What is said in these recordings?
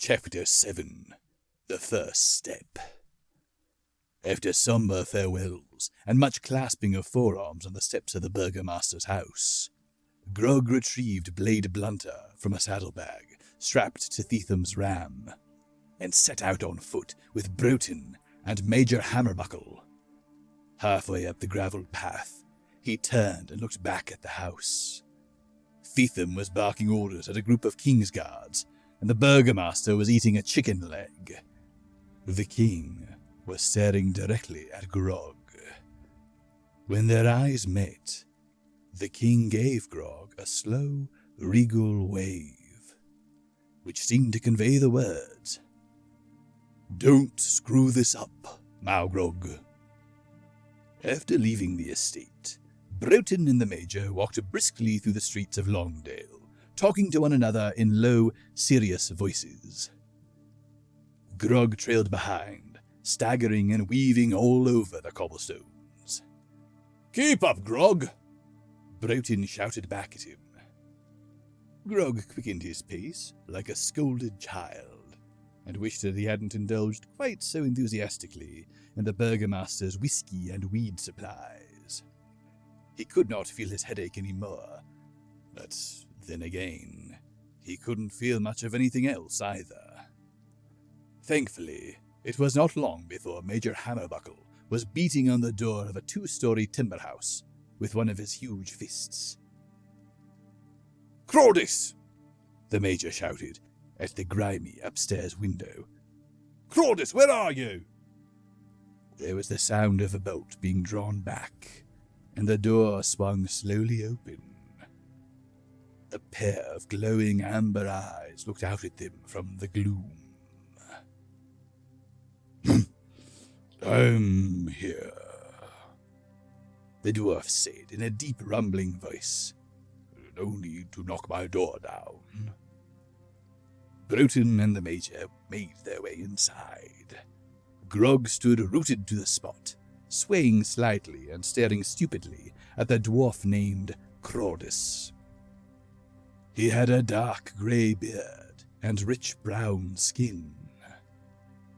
Chapter 7. The First Step. After sombre farewells and much clasping of forearms on the steps of the burgomaster's house, Grog retrieved Blade Blunter from a saddlebag strapped to Thetham's ram, and set out on foot with Broughton and Major Hammerbuckle. Halfway up the gravelled path, he turned and looked back at the house. Thetham was barking orders at a group of King's Guards, and the burgomaster was eating a chicken leg. The king was staring directly at Grog. When their eyes met, the king gave Grog a slow, regal wave, which seemed to convey the words, "Don't screw this up, Grog." After leaving the estate, Broughton and the Major walked briskly through the streets of Longdale, talking to one another in low, serious voices. Grog trailed behind, staggering and weaving all over the cobblestones. "Keep up, Grog!" Broughton shouted back at him. Grog quickened his pace like a scolded child, and wished that he hadn't indulged quite so enthusiastically in the burgomaster's whiskey and weed supplies. He could not feel his headache any more, but then again, he couldn't feel much of anything else either. Thankfully, it was not long before Major Hammerbuckle was beating on the door of a 2-story timber house with one of his huge fists. "Crawdis!" the Major shouted at the grimy upstairs window. "Crawdis, where are you?" There was the sound of a bolt being drawn back, and the door swung slowly open. A pair of glowing amber eyes looked out at them from the gloom. "I'm here," the dwarf said in a deep rumbling voice. "No need to knock my door down." Broughton and the Major made their way inside. Grog stood rooted to the spot, swaying slightly and staring stupidly at the dwarf named Crawdis. He had a dark grey beard and rich brown skin.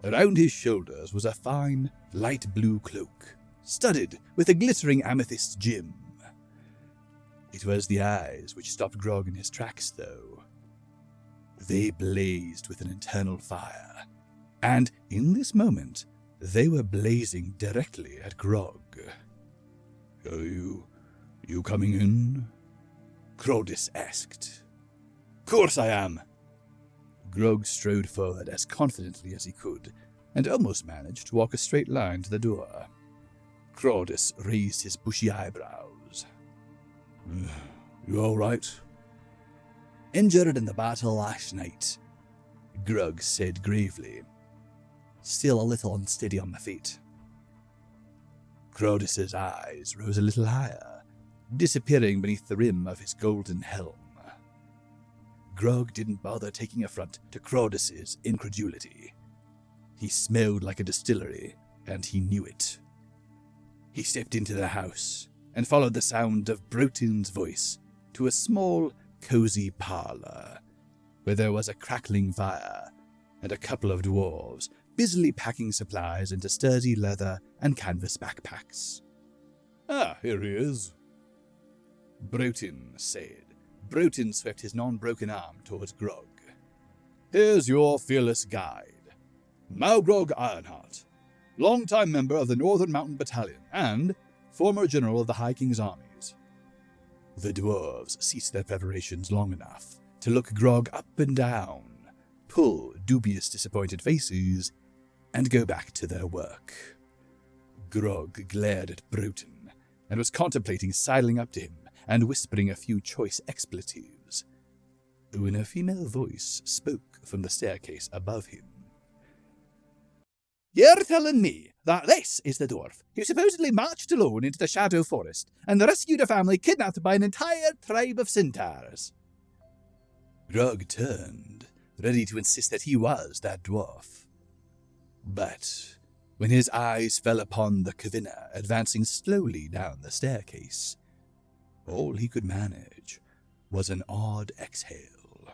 Around his shoulders was a fine, light blue cloak, studded with a glittering amethyst gem. It was the eyes which stopped Grog in his tracks, though. They blazed with an internal fire, and in this moment, they were blazing directly at Grog. "Are you coming in?" Crawdis asked. "Course I am." Grog strode forward as confidently as he could, and almost managed to walk a straight line to the door. Crawdis raised his bushy eyebrows. "You all right?" "Injured in the battle last night," Grog said gravely. "Still a little unsteady on my feet." Crawdis's eyes rose a little higher, disappearing beneath the rim of his golden helm. Grog didn't bother taking affront to Crawdis's incredulity. He smelled like a distillery, and he knew it. He stepped into the house and followed the sound of Broughton's voice to a small, cozy parlor, where there was a crackling fire and a couple of dwarves busily packing supplies into sturdy leather and canvas backpacks. "Ah, here he is," Broughton said. Broughton swept his non-broken arm towards Grog. "Here's your fearless guide, Grog Ironheart, long-time member of the Northern Mountain Battalion and former general of the High King's armies." The dwarves ceased their preparations long enough to look Grog up and down, pull dubious, disappointed faces, and go back to their work. Grog glared at Broughton and was contemplating sidling up to him and whispering a few choice expletives, when a female voice spoke from the staircase above him. "You're telling me that this is the dwarf who supposedly marched alone into the Shadow Forest and rescued a family kidnapped by an entire tribe of centaurs?" Grog turned, ready to insist that he was that dwarf. But when his eyes fell upon the Kavina advancing slowly down the staircase, all he could manage was an odd exhale.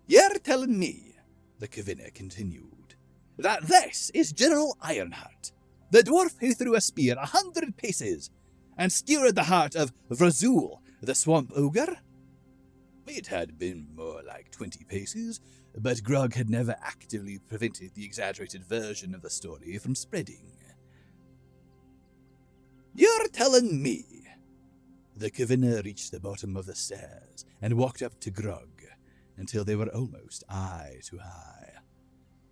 "You're telling me the Kvinna continued, that this is General Ironheart, the dwarf who threw a spear 100 paces and skewered the heart of Vrazul, the swamp ogre? It had been more like 20 paces, but Grog had never actively prevented the exaggerated version of the story from spreading. You're telling me? The Kvinna reached the bottom of the stairs and walked up to Grog until they were almost eye to eye.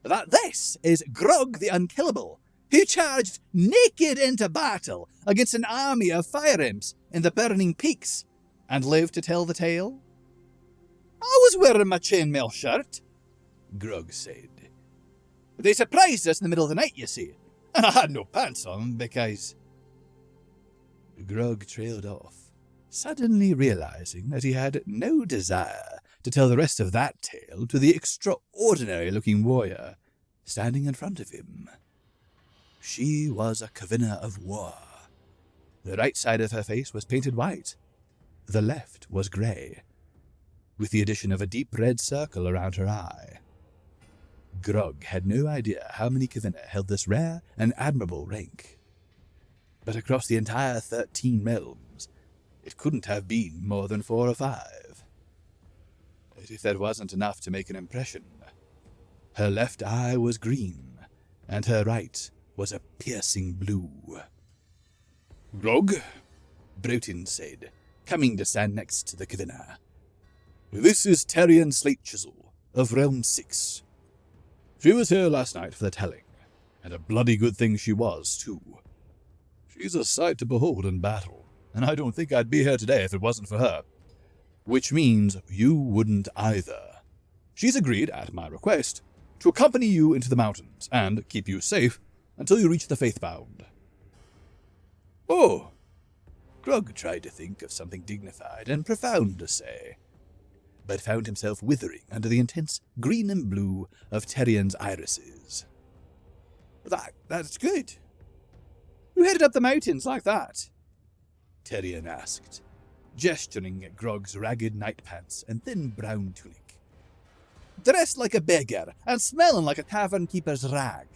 That this is Grog the Unkillable, who charged naked into battle against an army of fire imps in the Burning Peaks, and lived to tell the tale? I was wearing my chainmail shirt, Grog said. They surprised us in the middle of the night, you see, and I had no pants on because... Grog trailed off, suddenly realizing that he had no desire to tell the rest of that tale to the extraordinary-looking warrior standing in front of him. She was a Kvinna of war. The right side of her face was painted white. The left was grey, with the addition of a deep red circle around her eye. Grog had no idea how many Kvinna held this rare and admirable rank. But across the entire 13 realms, it couldn't have been more than 4 or 5. But if that wasn't enough to make an impression, her left eye was green, and her right was a piercing blue. Grog, Broughton said, coming to stand next to the Kvinna. This is Terrian Slate Chisel, of Realm 6. She was here last night for the telling, and a bloody good thing she was, too. She's a sight to behold in battle, and I don't think I'd be here today if it wasn't for her. Which means you wouldn't either. She's agreed, at my request, to accompany you into the mountains and keep you safe until you reach the Faithbound. Oh! Grog tried to think of something dignified and profound to say, but found himself withering under the intense green and blue of Terrian's irises. That's good. Who headed up the mountains like that? Terrian asked, gesturing at Grog's ragged night pants and thin brown tunic. Dressed like a beggar and smelling like a tavern keeper's rag.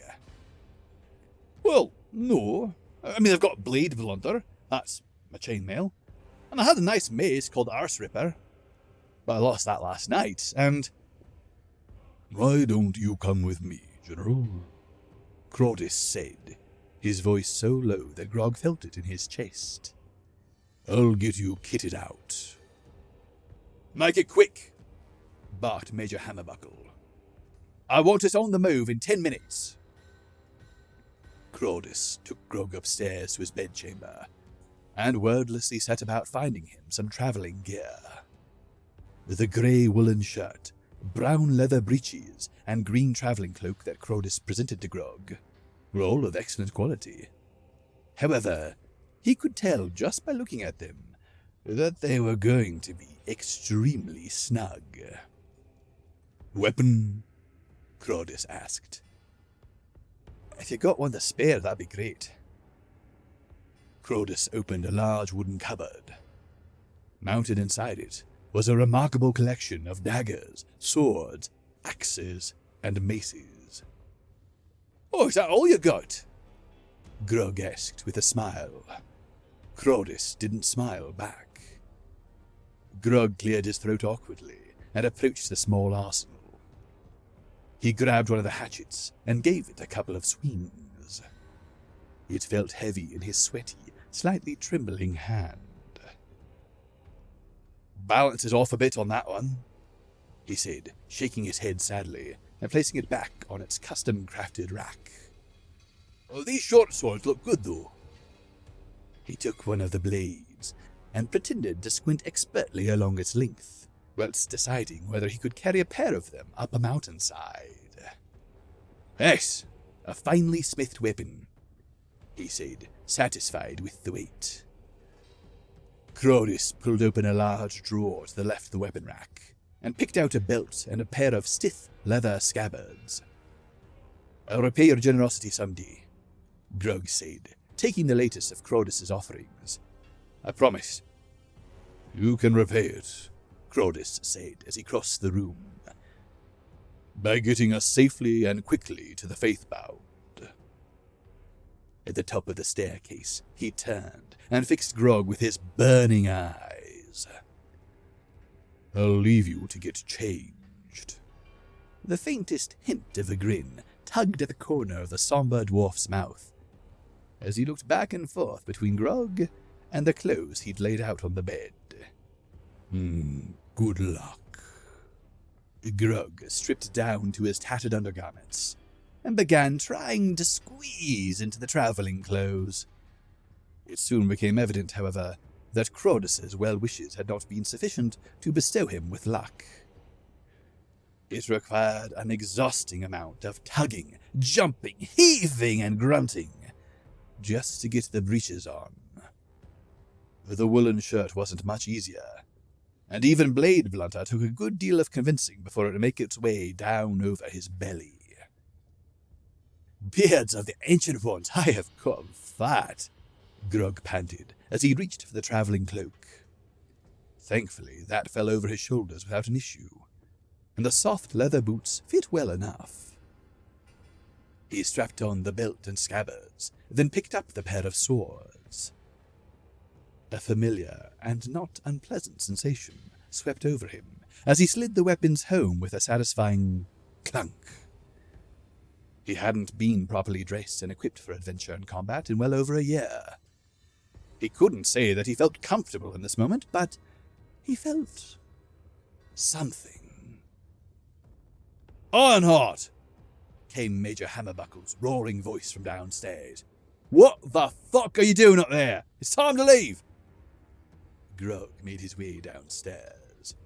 Well, no. I mean, I've got a blade blunter, that's my chainmail, and I had a nice mace called Arse Ripper. But I lost that last night, and... Why don't you come with me, General? Crodis said, his voice so low that Grog felt it in his chest. I'll get you kitted out. Make it quick, barked Major Hammerbuckle. I want us on the move in 10 minutes. Crodis took Grog upstairs to his bedchamber, and wordlessly set about finding him some travelling gear. The grey woolen shirt, brown leather breeches, and green travelling cloak that Crodis presented to Grog were all of excellent quality. However, he could tell just by looking at them that they were going to be extremely snug. Weapon? Crodis asked. If you got one to spare, that'd be great. Crodis opened a large wooden cupboard. Mounted inside it was a remarkable collection of daggers, swords, axes, and maces. Oh, is that all you got? Grog asked with a smile. Crodis didn't smile back. Grog cleared his throat awkwardly and approached the small arsenal. He grabbed one of the hatchets and gave it a couple of swings. It felt heavy in his sweaty, slightly trembling hand. Balance is off a bit on that one, he said, shaking his head sadly and placing it back on its custom-crafted rack. Oh, these short swords look good, though. He took one of the blades and pretended to squint expertly along its length, whilst deciding whether he could carry a pair of them up a mountainside. Yes, a finely smithed weapon, he said, satisfied with the weight. Crodis pulled open a large drawer to the left of the weapon rack and picked out a belt and a pair of stiff leather scabbards. I'll repay your generosity someday, Grog said, taking the latest of Crodis's offerings. I promise. You can repay it, Crodis said as he crossed the room. by getting us safely and quickly to the faithbound. At the top of the staircase, he turned and fixed Grog with his burning eyes. I'll leave you to get changed. The faintest hint of a grin tugged at the corner of the somber dwarf's mouth, as he looked back and forth between Grog and the clothes he'd laid out on the bed. Good luck. Grog stripped down to his tattered undergarments and began trying to squeeze into the traveling clothes. It soon became evident, however, that Crodus's well wishes had not been sufficient to bestow him with luck. It required an exhausting amount of tugging, jumping, heaving, and grunting just to get the breeches on. The woolen shirt wasn't much easier, and even Blade Blunter took a good deal of convincing before it would make its way down over his belly. Beards of the Ancient Ones, I have come fat, Grog panted as he reached for the travelling cloak. Thankfully, that fell over his shoulders without an issue, and the soft leather boots fit well enough. He strapped on the belt and scabbards, then picked up the pair of swords. A familiar and not unpleasant sensation swept over him as he slid the weapons home with a satisfying clunk. He hadn't been properly dressed and equipped for adventure and combat in well over a year. He couldn't say that he felt comfortable in this moment, but he felt something. "Ironheart!" came Major Hammerbuckle's roaring voice from downstairs. "What the fuck are you doing up there? It's time to leave!" Grog made his way downstairs.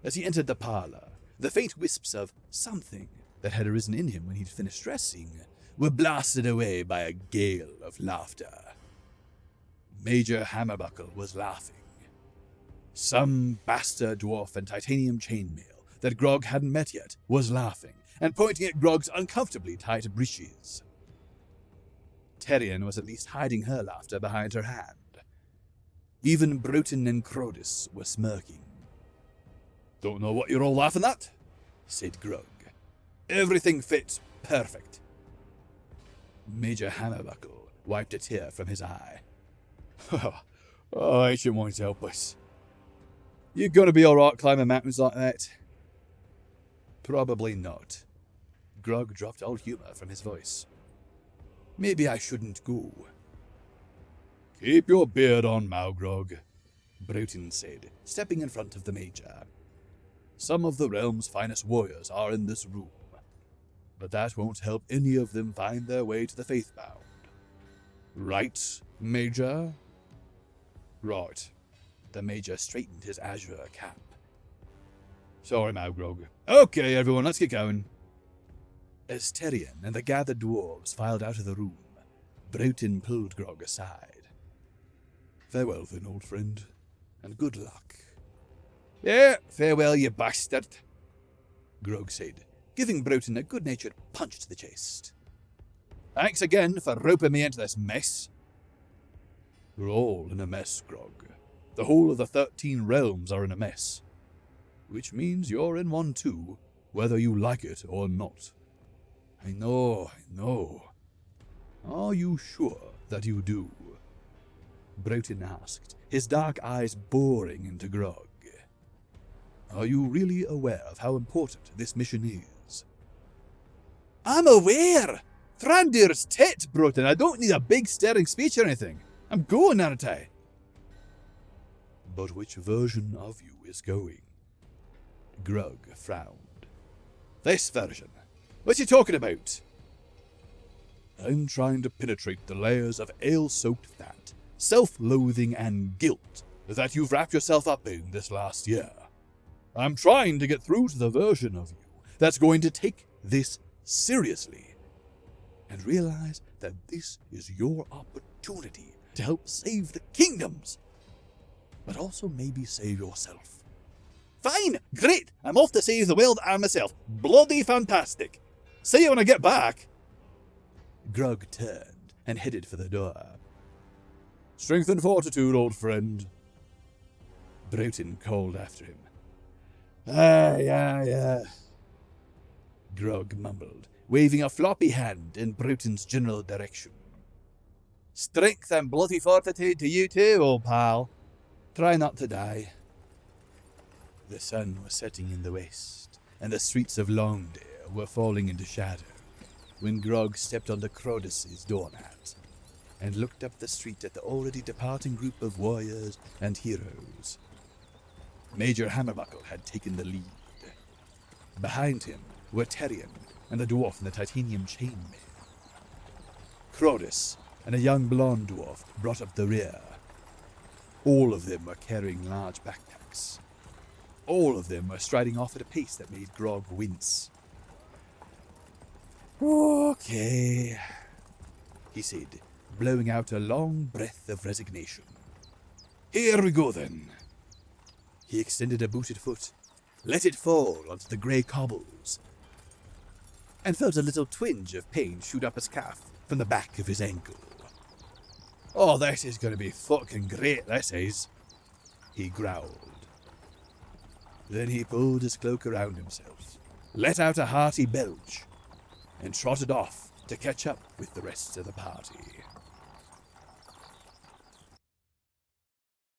As he entered the parlor, the faint wisps of something that had arisen in him when he'd finished dressing were blasted away by a gale of laughter. Major Hammerbuckle was laughing. Some bastard dwarf in titanium chainmail that Grog hadn't met yet was laughing and pointing at Grog's uncomfortably tight breeches. Terrian was at least hiding her laughter behind her hand. Even Bruton and Crodus were smirking. "Don't know what you're all laughing at," said Grog. "Everything fits perfect." Major Hammerbuckle wiped a tear from his eye. Ancient Ones help us. You gonna be alright climbing mountains like that?" "Probably not." Grog dropped all humor from his voice. "Maybe I shouldn't go." "Keep your beard on, Maugrog," Bruton said, stepping in front of the Major. "Some of the realm's finest warriors are in this room, but that won't help any of them find their way to the Faithbound. Right, Major?" "Right." The Major straightened his azure cap. "Sorry, Maugrog. Okay, everyone, let's get going." As Terrian and the gathered dwarves filed out of the room, Bruton pulled Grog aside. "Farewell then, old friend, and good luck." "Yeah, farewell, you bastard," Grog said, giving Bruton a good-natured punch to the chest. "Thanks again for roping me into this mess." "We're all in a mess, Grog. The whole of the 13 realms are in a mess. Which means you're in one too, whether you like it or not." I know. "Are you sure that you do?" Bruton asked, his dark eyes boring into Grog. "Are you really aware of how important this mission is?" "I'm aware! Thrandir's tit, Bruton. I don't need a big stirring speech or anything. I'm going, aren't I?" "But which version of you is going?" Grog frowned. "This version. What you talking about?" "I'm trying to penetrate the layers of ale-soaked fat, self-loathing, and guilt that you've wrapped yourself up in this last year. I'm trying to get through to the version of you that's going to take this seriously and realize that this is your opportunity to help save the kingdoms, but also maybe save yourself." "Fine! Great! I'm off to save the world and myself. Bloody fantastic! See you when I get back." Grog turned and headed for the door. "Strength and fortitude, old friend," Bruton called after him. Yeah. Grog mumbled, waving a floppy hand in Bruton's general direction. "Strength and bloody fortitude to you too, old pal. Try not to die." The sun was setting in the west, and the streets of Longdale were falling into shadow, when Grog stepped onto Crodus's doormat and looked up the street at the already departing group of warriors and heroes. Major Hammerbuckle had taken the lead. Behind him were Terrian and the dwarf in the titanium chainmail. Crodus and a young blonde dwarf brought up the rear. All of them were carrying large backpacks. All of them were striding off at a pace that made Grog wince. "Okay," he said, blowing out a long breath of resignation. "Here we go, then." He extended a booted foot, let it fall onto the grey cobbles, and felt a little twinge of pain shoot up his calf from the back of his ankle. "Oh, this is going to be fucking great, this is," he growled. Then he pulled his cloak around himself, let out a hearty belch, and trotted off to catch up with the rest of the party.